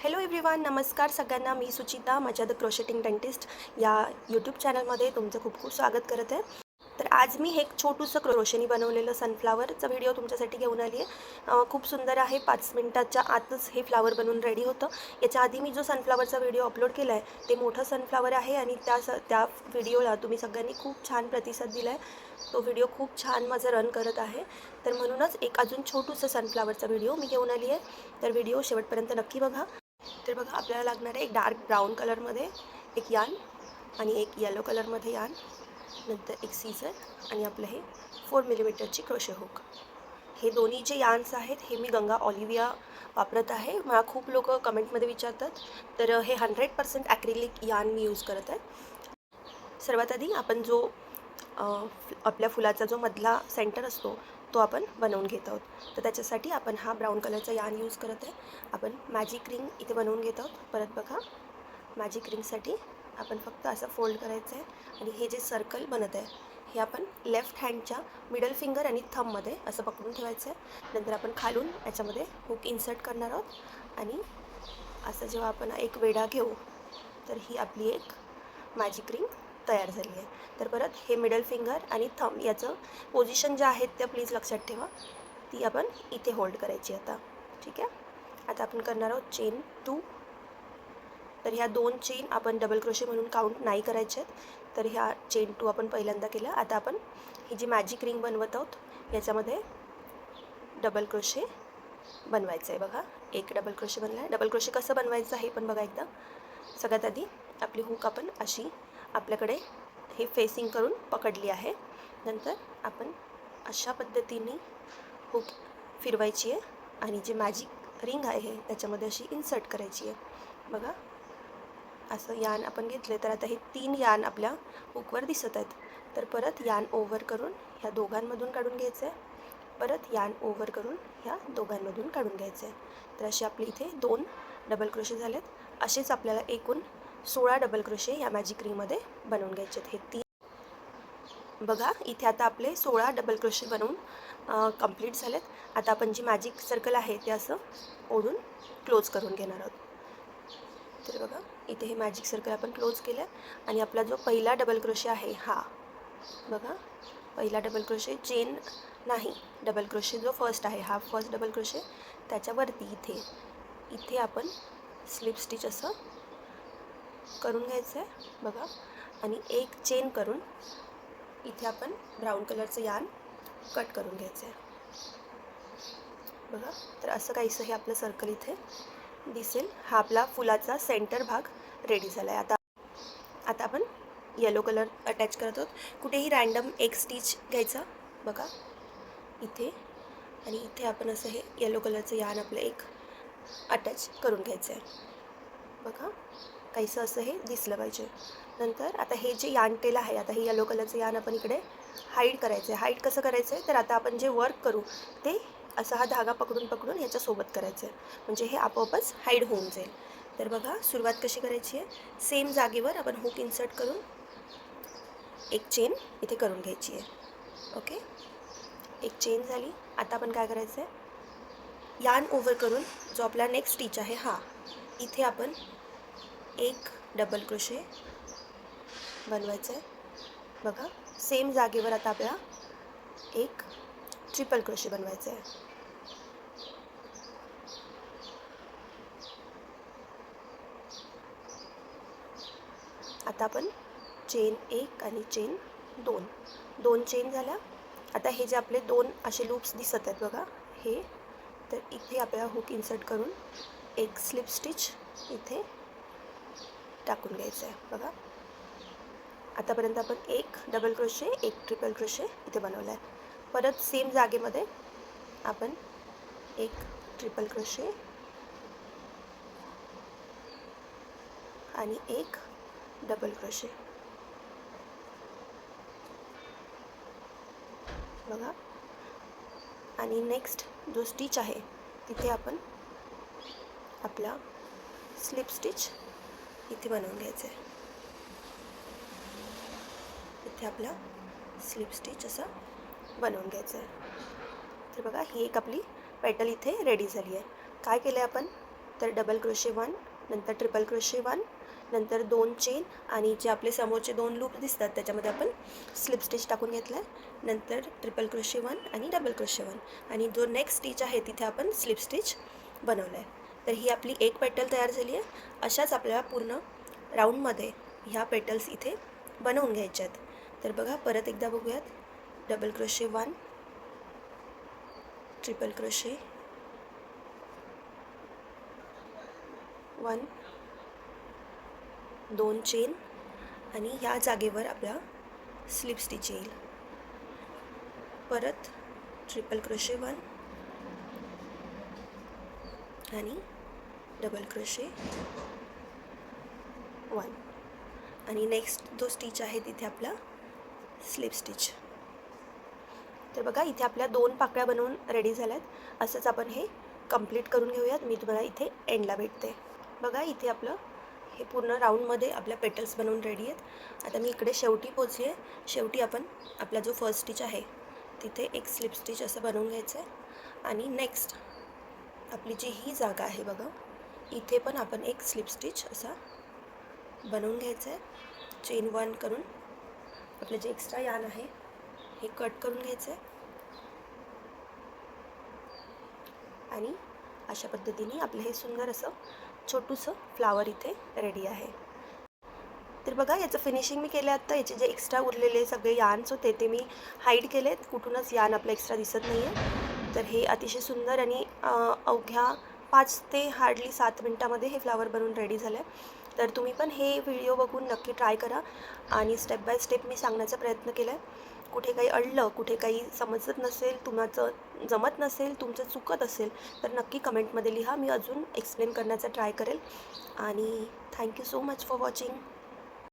Hello everyone, नमस्कार सगळ्यांना. मी सुचिता, माझ्या द क्रोशेटिंग डेंटिस्ट या यूट्यूब चॅनलमध्ये तुमचं खूप खूप स्वागत करत आहे. तर आज मी हे एक छोटूसं क्रोशेनी बनवलेलं सनफ्लावरचं व्हिडिओ तुमच्यासाठी घेऊन आली आहे. खूप सुंदर आहे. 5 मिनिटाच्या आतच हे फ्लावर बनवून रेडी होतं. याच्या आधी मी जो सनफ्लावरचा व्हिडिओ अपलोड केला आहे ते मोठं सनफ्लावर आहे आणि त्या व्हिडिओला तुम्ही सगळ्यांनी खूप छान प्रतिसाद दिला आहे. तो व्हिडिओ खूप छान माझं रन करत आहे. तर म्हणूनच एक अजून छोटूसं सनफ्लावरचा व्हिडिओ मी घेऊन आली आहे. तर व्हिडिओ शेवटपर्यंत नक्की बघा. तर बघा, आपल्याला लागणार आहे एक डार्क ब्राऊन कलरमध्ये एक यान आणि एक येलो कलरमध्ये यान, नंतर एक सीझर आणि आपलं हे 4 मिलीमीटरची क्रोशे हुक. हे दोन्ही जे यान्स आहेत हे मी गंगा ऑलिव्हिया वापरत आहे. मला खूप लोक कमेंटमध्ये विचारतात, तर हे 100% ॲक्रिलिक यान मी यूज करत आहे. सर्वात आधी आपण जो आपल्या फुलाचा जो मधला सेंटर असतो तो आपण बनवून घेत आहोत. तर त्याच्यासाठी आपण हा ब्राऊन कलरचा यान यूज करत आहे. आपण मॅजिक रिंग इथे बनवून घेत आहोत. परत बघा, मॅजिक रिंगसाठी आपण फक्त असं फोल्ड करायचं आहे आणि हे जे सर्कल बनत आहे हे आपण लेफ्ट हँडच्या मिडल फिंगर आणि थंबमध्ये असं पकडून ठेवायचं आहे. नंतर आपण खालून याच्यामध्ये हुक इन्सर्ट करणार आहोत आणि असं जेव्हा आपण एक वेढा घेऊ तर ही आपली एक मॅजिक रिंग तयार झाली आहे. तर परत हे मिडल फिंगर आणि थंब याचं पोझिशन ज्या आहेत त्या प्लीज लक्षात ठेवा. ती आपण इथे होल्ड करायची आता. ठीक आहे. आता आपण करणार आहोत चेन 2. तर ह्या 2 चेन आपण डबल क्रोशे म्हणून काउंट नाही करायचे आहेत. तर ह्या चेन 2 आपण पहिल्यांदा केल्या. आता आपण ही जी मॅजिक रिंग बनवत आहोत याच्यामध्ये डबल क्रोशे बनवायचं आहे. बघा, एक डबल क्रोशे बनला आहे. डबल क्रोशे कसं बनवायचं हे पण बघा एकदा. सगळ्यात आधी आपली हुक आपण अशी आपल्याकडे हे फेसिंग करून पकडली आहे. नंतर आपण अशा पद्धतीने हुक फिरवायची आहे आणि जे मॅजिक रिंग आहे त्याच्यामध्ये अशी इन्सर्ट करायची आहे. बघा, असं यान आपण घेतले. तर आता हे 3 यान आपल्या हुकवर दिसत आहेत. तर परत यान ओव्हर करून ह्या दोघांमधून काढून घ्यायचं आहे. परत यान ओव्हर करून ह्या दोघांमधून काढून घ्यायचं आहे. तर असे आपले इथे 2 डबल क्रोशे झालेत. असेच आपल्याला एकूण 16 डबल क्रोशे या मॅजिक रिंगमध्ये बनवून घ्यायचे आहेत. हे 3 बघा, इथे आता आपले 16 डबल क्रोशे बनवून कंप्लीट झालेत. आता आपण जी मॅजिक सर्कल आहे ते असं ओढून क्लोज करून घेणार आहोत. तर बघा, इथे हे मॅजिक सर्कल आपण क्लोज केलं आणि आपला जो पहिला डबल क्रोशे आहे हा बघा, पहिला डबल क्रोशे चेन नाही, डबल क्रोशे जो फर्स्ट आहे हा फर्स्ट डबल क्रोशे. त्याच्यावरती इथे आपण स्लिप स्टिच असं करून घ्यायचं आहे. बघा, आणि एक चेन करून इथे आपण ब्राऊन कलरचं यान कट करून घ्यायचं आहे. बघा, तर असं काहीसं हे आपलं सर्कल इथे दिसेल. हा आपला फुलाचा सेंटर भाग रेडी झाला आहे. आता आपण येलो कलर अटॅच करत आहोत. कुठेही रँडम एक स्टिच घ्यायचा. बघा, इथे आणि इथे आपण असं हे येलो कलरचं यान आपलं एक अटॅच करून घ्यायचं आहे. बघा, काहीसं असं हे दिसलं पाहिजे. नंतर आता हे जे यान टेल आहे, आता हे येलो कलरचं यान आपण इकडे हाईड करायचं आहे. हाईड कसं करायचं आहे, तर आता आपण जे वर्क करू ते असा हा धागा पकडून ह्याच्यासोबत करायचं आहे. म्हणजे हे आपोआपच हाईड होऊन जाईल. तर बघा, सुरुवात कशी करायची आहे. सेम जागेवर आपण हुक इन्सर्ट करून एक चेन इथे करून घ्यायची आहे. ओके, एक चेन झाली. आता आपण काय करायचं आहे, यान ओव्हर करून जो आपला नेक्स्ट स्टिच आहे हा इथे आपण एक डबल क्रोशे बनवायचं आहे. बघा, सेम जागेवर आता आपल्याला एक ट्रिपल क्रोशे बनवायचं आहे. आता आपण चेन 1 आणि चेन 2 चेन झाल्या. आता हे जे आपले 2 असे लूप्स दिसत आहेत बघा हे, तर इथे आपल्याला हुक इन्सर्ट करून एक स्लिप स्टिच इथे टाकून घ्यायचं आहे. बघा, आतापर्यंत आपण एक डबल क्रोशे एक ट्रिपल क्रोशे इथे बनवला आहे. परत सेम जागेमध्ये आपण एक ट्रिपल क्रोशे आणि एक डबल क्रोशे. बघा, आणि नेक्स्ट जो स्टिच आहे तिथे आपण आपला स्लिप स्टिच इथे बनवून घ्यायचं आहे. इथे आपला स्लिप स्टिच असा बनवून घ्यायचं आहे. तर बघा, ही एक आपली पेटल इथे रेडी झाली आहे. काय केलं आहे आपण, तर डबल क्रोशे 1, नंतर ट्रिपल क्रोशे 1, नंतर 2 चेन आणि जे आपले समोरचे 2 लूप दिसतात त्याच्यामध्ये आपण स्लिप स्टिच टाकून घेतलं आहे. नंतर ट्रिपल क्रोशे 1 आणि डबल क्रोशे 1 आणि जो नेक्स्ट स्टिच आहे तिथे आपण स्लिप स्टिच बनवलं आहे. तर ही आपली एक पेटल तयार झाली आहे. अशाच आपल्याला पूर्ण राऊंडमध्ये ह्या पेटल्स इथे बनवून घ्यायच्या आहेत. तर बघा, परत एकदा बघूयात. Double crochet 1, triple crochet 1, 2 chain आणि ह्या जागेवर आपला स्लिप स्टिच येईल. परत ट्रिपल क्रोशे 1 आणि डबल क्रोशे 1 आणि नेक्स्ट जो स्टिच आहे तिथे आपला स्लिप स्टिच. तर बघा, इथे आपल्या 2 पाकळ्या बनवून रेडी झाल्यात. असंच आपण हे कंप्लीट करून घेऊयात. मी तुम्हाला इथे एंडला भेटते. बघा, इथे आपलं हे पूर्ण राऊंडमध्ये आपल्या पेटल्स बनवून रेडी आहेत. आता मी इकडे शेवटी पोचली आहे. शेवटी आपण आपला जो फर्स्ट स्टिच आहे तिथे एक स्लिप स्टिच असं बनवून घ्यायचं आहे आणि नेक्स्ट आपली जी ही जागा आहे बघा, इथे पण आपण एक स्लिप स्टिच असा बनवून घ्यायचं आहे. चेन 1 करून आपलं जे एक्स्ट्रा यार्न आहे हे कट करून घ्यायचं आहे आणि अशा पद्धतीने आपलं हे सुंदर असं छोटूसं फ्लावर इथे रेडी आहे. तर बघा, याचं फिनिशिंग मी केलं. आत्ता याचे जे एक्स्ट्रा उरलेले सगळे यार्न्स होते ते मी हाईड केलेत. कुठूनच यार्न आपलं एक्स्ट्रा दिसत नाही आहे. तर हे अतिशय सुंदर आणि अवघ्या 5 ते हार्डली 7 मिनटामध्ये हे फ्लावर बनवून रेडी झालं आहे. तर तुम्ही पण हे व्हिडिओ बघून नक्की ट्राय करा आणि स्टेप बाय स्टेप मी सांगण्याचा प्रयत्न केला आहे. कुठे काही अडलं, कुठे काही समजत नसेल, तुम्हाचं जमत नसेल, तुमचं चुकत असेल तर नक्की कमेंटमध्ये लिहा. मी अजून एक्सप्लेन करण्याचा ट्राय करेल. आणि thank you so much for watching.